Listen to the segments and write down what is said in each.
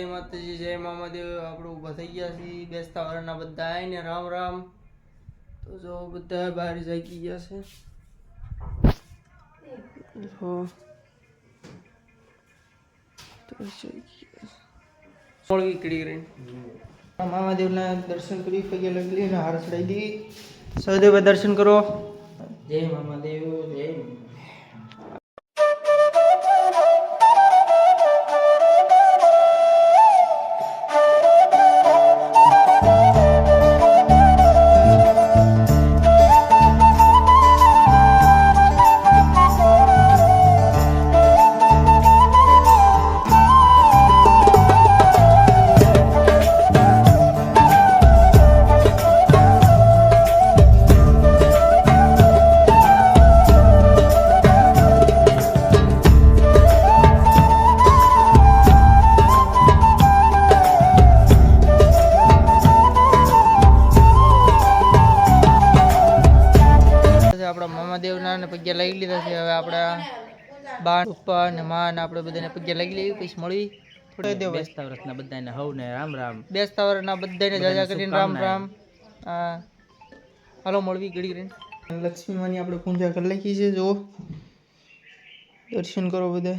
જય માતાજી, જય મામાદેવ. આપણે ઊભા થઈ ગયા છીએ. બેસતા વાળાના બધા આવીને રામ રામ. તો જો બધા બહાર જાગી ગયા છે. મામાદેવના દર્શન કરી પગે લગી ને હાર ચડાવી દીધી. સહદેવ દર્શન કરો. જય મામાદેવ, જય મામાદેવના પગ્યા લાગી લીધા છે. હવે આપણા બા પપ્પા ને માં ને આપણે બધાને પગ્યા લાગી લેવી. પછી મળી થોડા દેવ બેસતા વર્ષના બધાને હવને રામ રામ. બેસતા વર્ષના બધાને જાજા કરીને રામ રામ. હાલો મળવી ઘડી કરીને. લક્ષ્મી માની આપણે પૂજા કરી નાખી છે. જો દર્શન કરો બધા.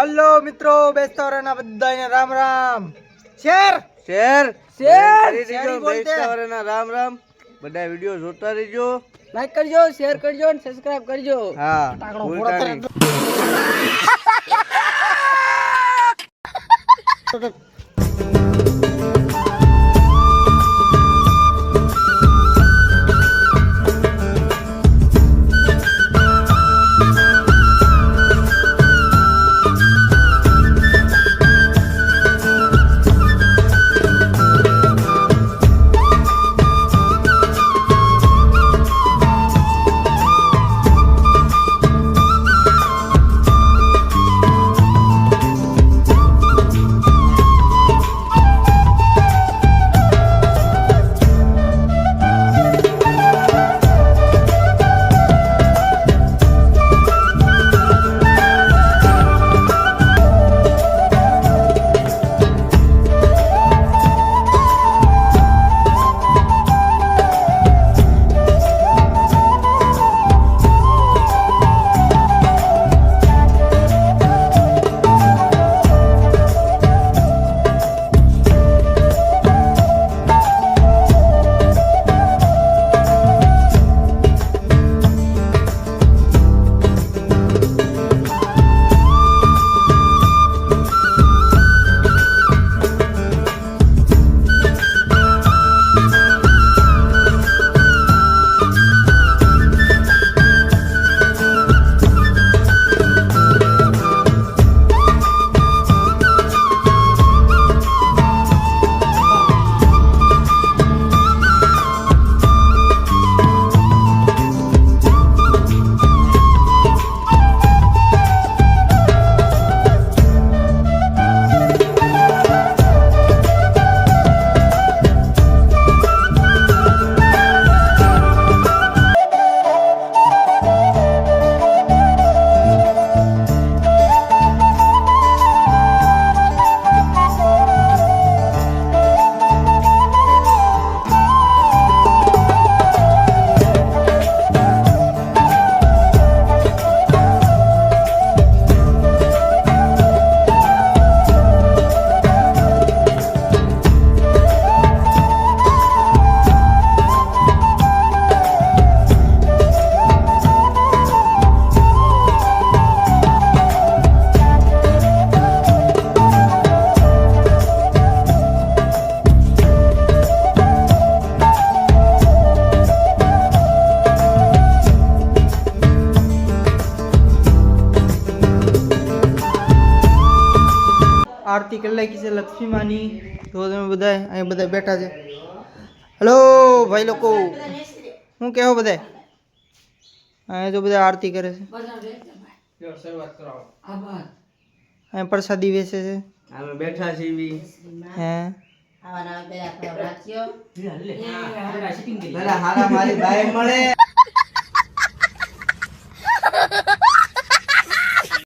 हेलो मित्रों, बेस्ता वरना बधाने राम राम. शेर शेर शेर बेस्ता वरना राम राम. बड़ा वीडियो जोता रहियो. लाइक करजो, शेर करजो और सब्सक्राइब करजो. हां आरती कर ली है लक्ष्मी मानी। तो बधाए अँ बधाए बैठा है। हेलो भाई लोग हूँ कहो बधाए अँ तो बधाए आरती करे अँ प्रसादी वेचे है। અમે બેઠા છીએ હે હારા મારી બાઈ મળે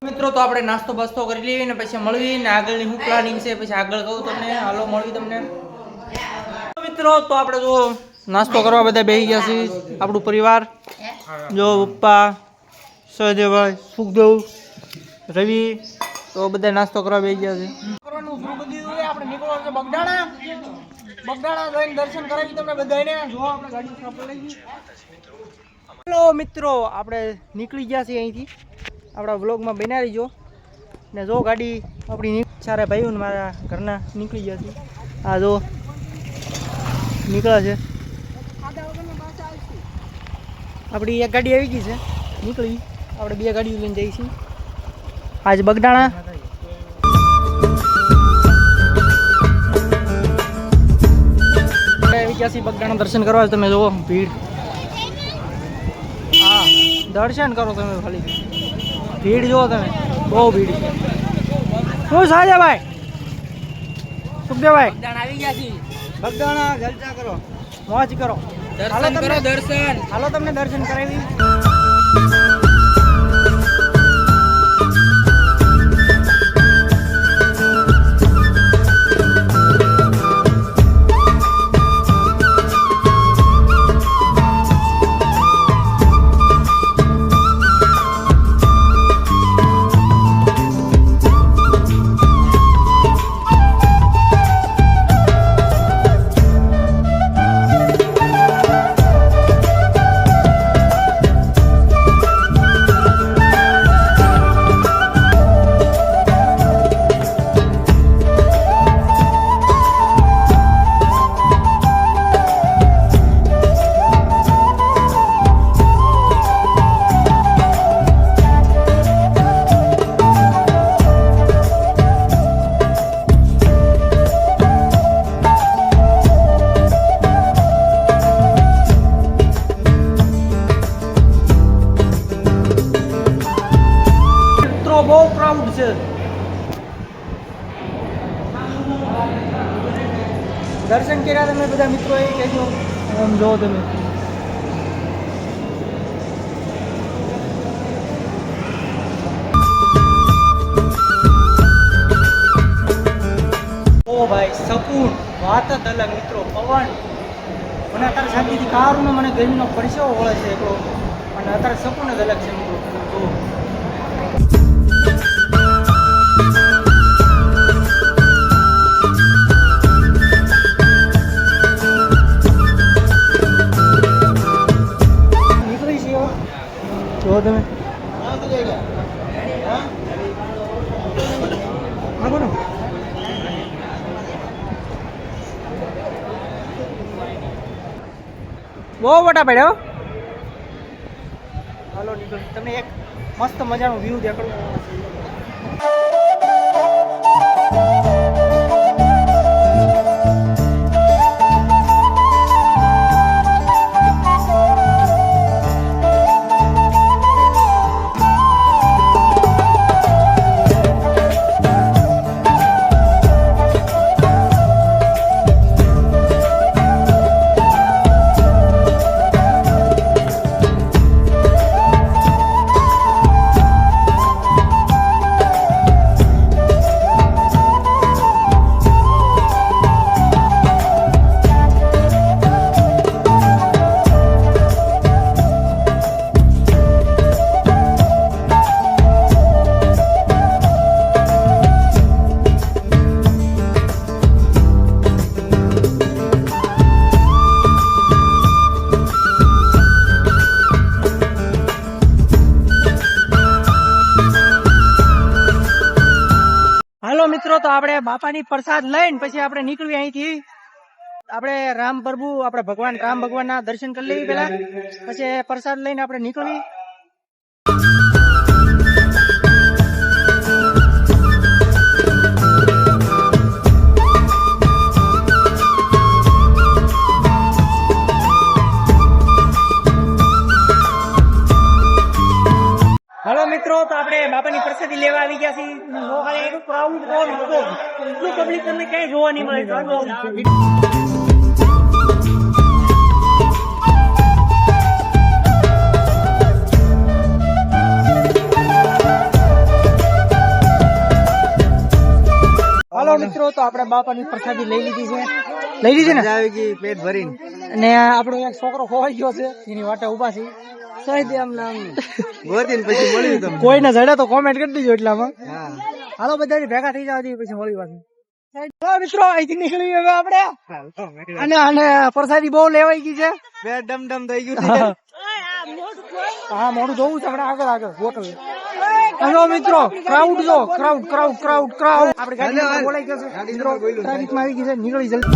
મિત્રો. તો આપણે નાસ્તો બાસ્તો કરી લેવી ને પછી મળવી ને આગળની શું પ્લાનિંગ છે પછી આગળ કહું તમને. હાલો મળવી તમને મિત્રો. તો આપણે જો નાસ્તો કરવા બધા બેસી ગયા છીએ આપણું પરિવાર. જો પપ્પા, સહદેવભાઈ, સુખદેવ, રવિ તો બધા નાસ્તો કરવા બેસી ગયા છે. કરવાનું શરૂ કરી દીધું છે. આપણે નીકળવાનું છે બગદાણા. બગદાણા જોઈને દર્શન કરાવી તમને બધાને. જો આપણે ગાડી આપણે લઈ ગઈ. હેલો મિત્રો, આપણે નીકળી ગયા છીએ અહીંથી. આપણા વ્લોગમાં બના રહીજો ને. જો ગાડી આપણી સારા ભાઈઓ ને મારા ઘરના નીકળી ગયા છે. આ જો નીકળે છે. આપણી એક ગાડી આવી ગઈ છે નીકળી. આપણે બે ગાડીઓ લઈને જઈએ છીએ આજ બગદાણા. આવી ગયા છીએ બગદાણા દર્શન કરવા. તમે જુઓ ભીડ. હા દર્શન કરો તમે ખાલી. ભીડ જુઓ તમે, બહુ ભીડ છે. શું સાજા ભાઈ, સુખદેવભાઈ આવી ગયા છીએ બગદાણા. જલસા કરો, મોજ કરો, દર્શન કરો. દર્શન હાલો તમને દર્શન કરાવી. બહુ પ્રાઉડ છે. દર્શન કર્યા તમે બધા મિત્રો એ કહેજો. આમ જો તમે ઓ ભાઈ શકૂન વાત જ અલગ મિત્રો. પવન મને અત્યારે શાંતિથી કારું ને મને ગરમીનો પરસેવો વળે છે એટલો. અને અત્યારે શકૂન જ અલગ છે મિત્રો. જો જો તમે બહુ મોટા પડ્યો. હાલો નીકળી. તમને એક મસ્ત મજાનો વ્યૂ દેખાડું. મિત્રો તો આપણે બાપાની પ્રસાદ લઈને પછી આપણે નીકળવી અહીંથી. આપણે રામ પ્રભુ આપણે ભગવાન રામ ભગવાનના દર્શન કરી લેવી પેલા, પછી પ્રસાદ લઈને આપણે નીકળવી. હાલો મિત્રો, તો આપણે બાપાની પ્રસાદી લેવા આવી ગયા છીએ. પબ્લિક તમને ક્યાંય જોવા નહીં મળે. હાલો મિત્રો, તો આપણે બાપાની પ્રસાદી લઈ લીધી છે. લઈ લીધી ને? આવી ગઈ પેટ ભરીને. અને આપણો એક છોકરો ખોવાઈ ગયો છે, એની વાટે ઉભા છે. કોઈને જડે તો કોમેન્ટ કરી દેજો એટલામાં. હાલો બધા ભેગા થઈ જાવ પછી મળી પાછું. મિત્રો અહીંથી નીકળી હવે આપણે. અને પ્રસાદી બહુ લેવાઈ ગઈ છે. પેટ ડમ થઈ ગયું છે. હા, મોડું જોવું છે આપણે. આગળ હોટલ. હેલો મિત્રો, ક્રાઉડ જો, ક્રાઉડ આપણે ગાડી બોલાઈ ગયો છે. મિત્રો ટ્રાફિકમાં આવી ગઈ છે, નીકળી જલ્દી.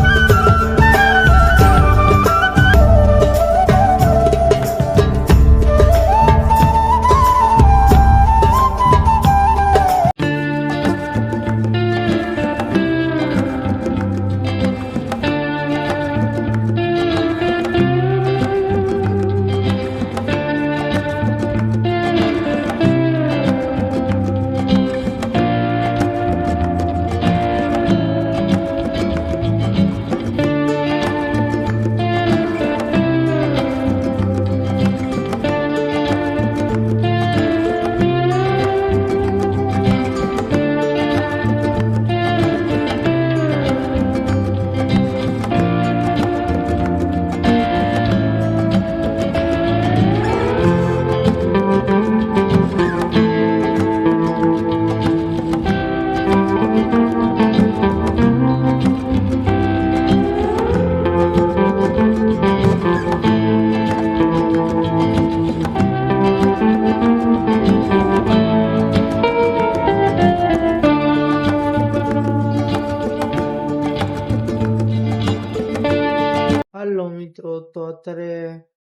હાલો મિત્રો, તો અત્યારે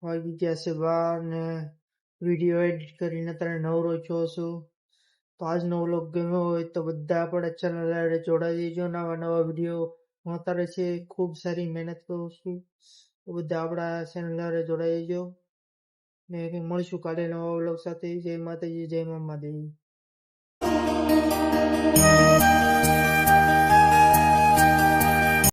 વાગી ગયા છે 12 ને વિડીયો એડિટ કરીને અત્યારે નવરો છો છું. તો આજનો વ્લોગ ગમ્યો હોય તો બધા આપણે ચેનલ સાથે જોડાઈ જજો. નવા વિડીયો આવતા રહેશે. ખૂબ સારી મહેનત કરું છું, તો બધા આપણા ચેનલ સાથે જોડાઈ જજો. ને મળીશું કાલે નવા વ્લોગ સાથે. જય માતાજી, જય મા દેવી.